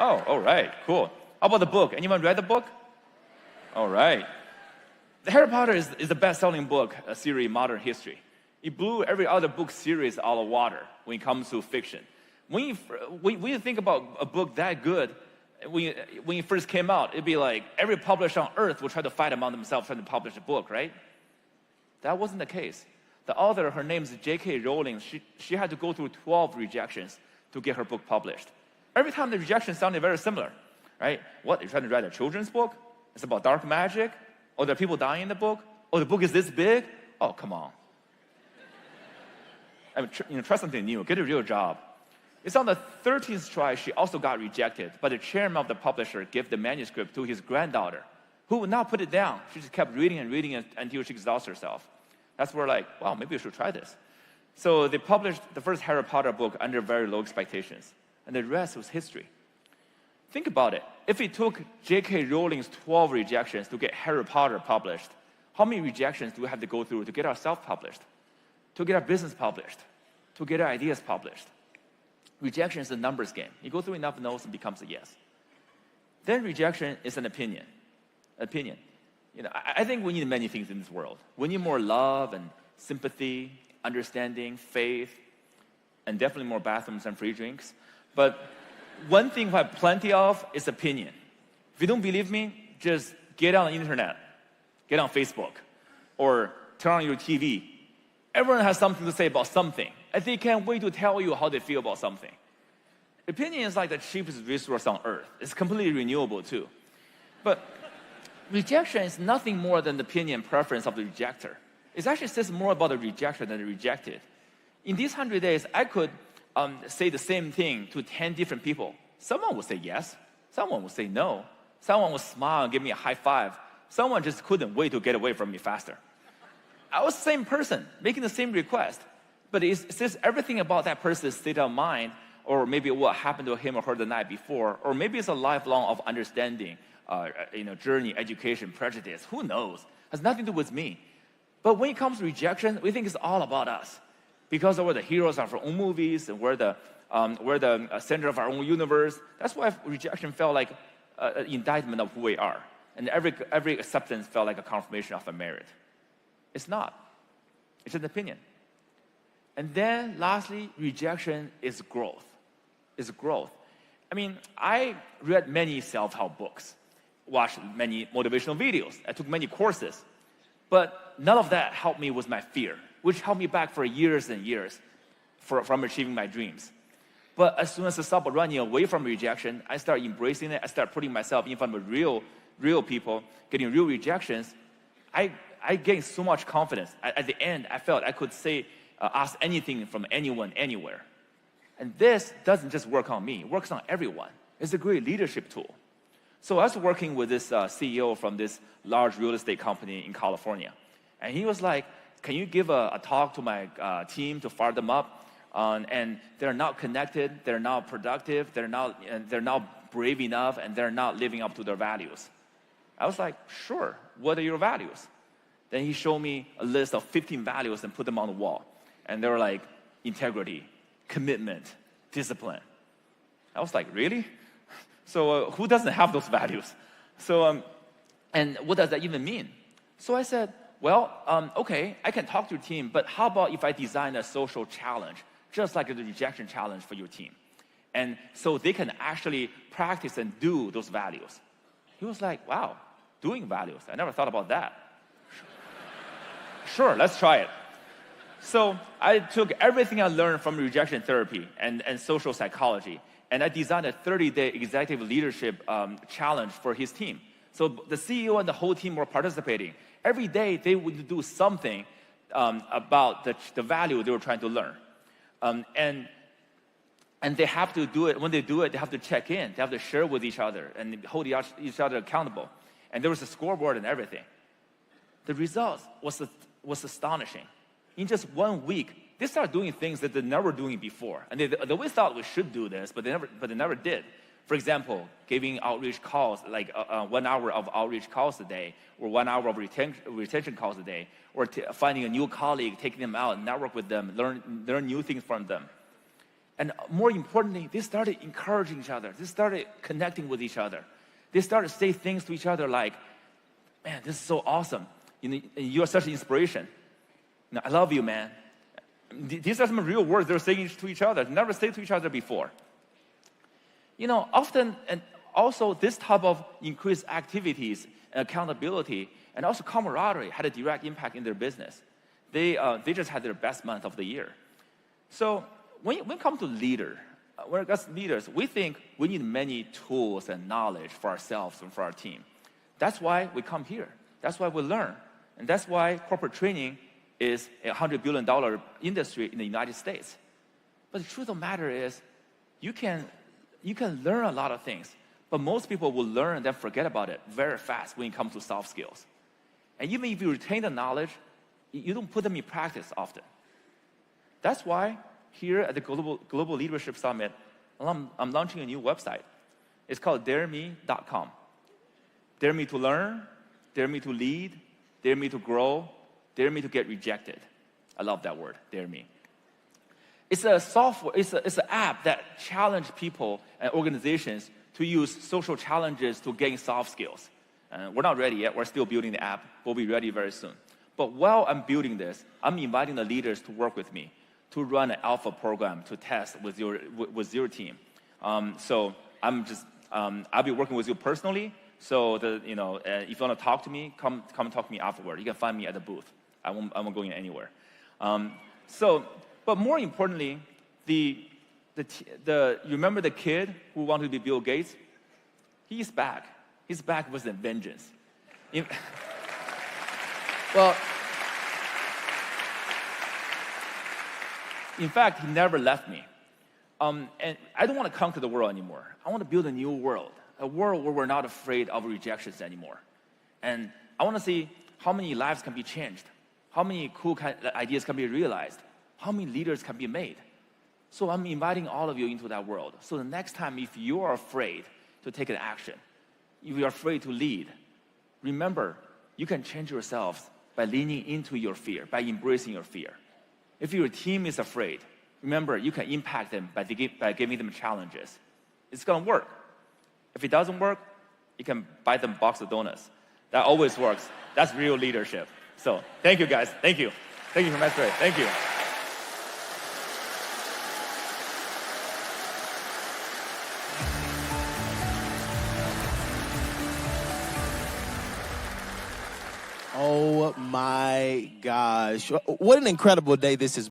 Oh, all right, cool. How about the book? Anyone read the book? All right. The Harry Potter is the best-selling book series in modern history. It blew every other book series out of water when it comes to fiction. When you think about a book that good, when it first came out, it'd be like every publisher on earth would try to fight among themselves trying to publish a book, right? That wasn't the case. The author, her name is J.K. Rowling, she had to go through 12 rejections to get her book published. Every time the rejection sounded very similar, right? What, you're trying to write a children's book? It's about dark magic? Or there are people dying in the book? Oh, the book is this big? Oh, come on. I mean, try something new, get a real job. It's on the 13th try she also got rejected, but the chairman of the publisher gave the manuscript to his granddaughter, who would not put it down. She just kept reading and reading it until she exhausted herself. That's where like, wow, maybe we should try this. So they published the first Harry Potter book under very low expectations, and the rest was history. Think about it. If it took J.K. Rowling's 12 rejections to get Harry Potter published, how many rejections do we have to go through to get ourselves published, to get our business published, to get our ideas published? Rejection is a numbers game. You go through enough no's and becomes a yes. Then rejection is an opinion. Opinion. You know, I think we need many things in this world. We need more love and sympathy, understanding, faith, and definitely more bathrooms and free drinks. But one thing we have plenty of is opinion. If you don't believe me, just get on the internet, get on Facebook, or turn on your TV. Everyone has something to say about something, and they can't wait to tell you how they feel about something. Opinion is like the cheapest resource on earth. It's completely renewable too. But rejection is nothing more than the opinion and preference of the rejecter. It actually says more about the rejecter than the rejected. In these 100 days, I could say the same thing to 10 different people. Someone would say yes, someone would say no, someone would smile and give me a high five, someone just couldn't wait to get away from me faster. I was the same person, making the same request, but it says everything about that person's state of mind, or maybe what happened to him or her the night before, or maybe it's a lifelong of understanding, journey, education, prejudice, who knows? It has nothing to do with me. But when it comes to rejection, we think it's all about us. Because we're the heroes of our own movies, and we're the center of our own universe. That's why rejection felt like an indictment of who we are. And every acceptance felt like a confirmation of a merit. It's not. It's an opinion. And then lastly, rejection is growth. It's growth. I mean, I read many self-help books, watched many motivational videos, I took many courses, but none of that helped me with my fear, which held me back for years and years from achieving my dreams. But as soon as I stopped running away from rejection, I started embracing it. I started putting myself in front of real people, getting real rejections. I gained so much confidence. At the end, I felt I could ask anything from anyone, anywhere. And this doesn't just work on me, it works on everyone. It's a great leadership tool. So I was working with this CEO from this large real estate company in California. And he was like, can you give a talk to my team to fire them up? And they're not connected, they're not productive, they're not brave enough, and they're not living up to their values. I was like, sure, what are your values? Then he showed me a list of 15 values and put them on the wall. And they were like, integrity, commitment, discipline. I was like, really? So who doesn't have those values? So, and what does that even mean? So I said, well, okay, I can talk to your team, but how about if I design a social challenge, just like the rejection challenge for your team? And so they can actually practice and do those values. He was like, wow, doing values. I never thought about that. Sure, let's try it. So I took everything I learned from rejection therapy and social psychology, and I designed a 30-day executive leadership challenge for his team. So the CEO and the whole team were participating. Every day, they would do something about the value they were trying to learn. And they have to do it. When they do it, they have to check in. They have to share with each other and hold each other accountable. And there was a scoreboard and everything. The result was astonishing. In just 1 week, they started doing things that they never doing before. And they always thought we should do this, but they never did. For example, giving outreach calls, like 1 hour of outreach calls a day, or 1 hour of retention calls a day, or finding a new colleague, taking them out, network with them, learn new things from them. And more importantly, they started encouraging each other. They started connecting with each other. They started to say things to each other like, man, this is so awesome. You're such an inspiration. I love you, man. These are some real words they're saying to each other. Never said to each other before. Often, and also this type of increased activities, and accountability, and also camaraderie had a direct impact in their business. They just had their best month of the year. So when it comes to leaders, we think we need many tools and knowledge for ourselves and for our team. That's why we come here. That's why we learn. And that's why corporate training is a $100 billion industry in the United States. But the truth of the matter is, you can learn a lot of things, but most people will learn and then forget about it very fast when it comes to soft skills. And even if you retain the knowledge, you don't put them in practice often. That's why here at the Global Leadership Summit, I'm launching a new website. It's called dareme.com. Dare me to learn, dare me to lead, dare me to grow, dare me to get rejected. I love that word, dare me. It's a software, it's an app that challenges people and organizations to use social challenges to gain soft skills. We're not ready yet, we're still building the app. We'll be ready very soon. But while I'm building this, I'm inviting the leaders to work with me to run an alpha program to test with your team. So I'll be working with you personally. So if you want to talk to me, come talk to me afterward. You can find me at the booth. I won't go anywhere. But more importantly, you remember the kid who wanted to be Bill Gates? He's back. He's back with a vengeance. Well, in fact, he never left me. And I don't want to conquer the world anymore. I want to build a new world, a world where we're not afraid of rejections anymore. And I want to see how many lives can be changed, how many cool ideas can be realized, how many leaders can be made. So I'm inviting all of you into that world. So the next time, if you are afraid to take an action, if you're afraid to lead, remember, you can change yourselves by leaning into your fear, by embracing your fear. If your team is afraid, remember, you can impact them by giving them challenges. It's going to work. If it doesn't work, you can buy them a box of donuts. That always works. That's real leadership. So thank you, guys. Thank you. Thank you for my story. Thank you. Oh my gosh. What an incredible day this has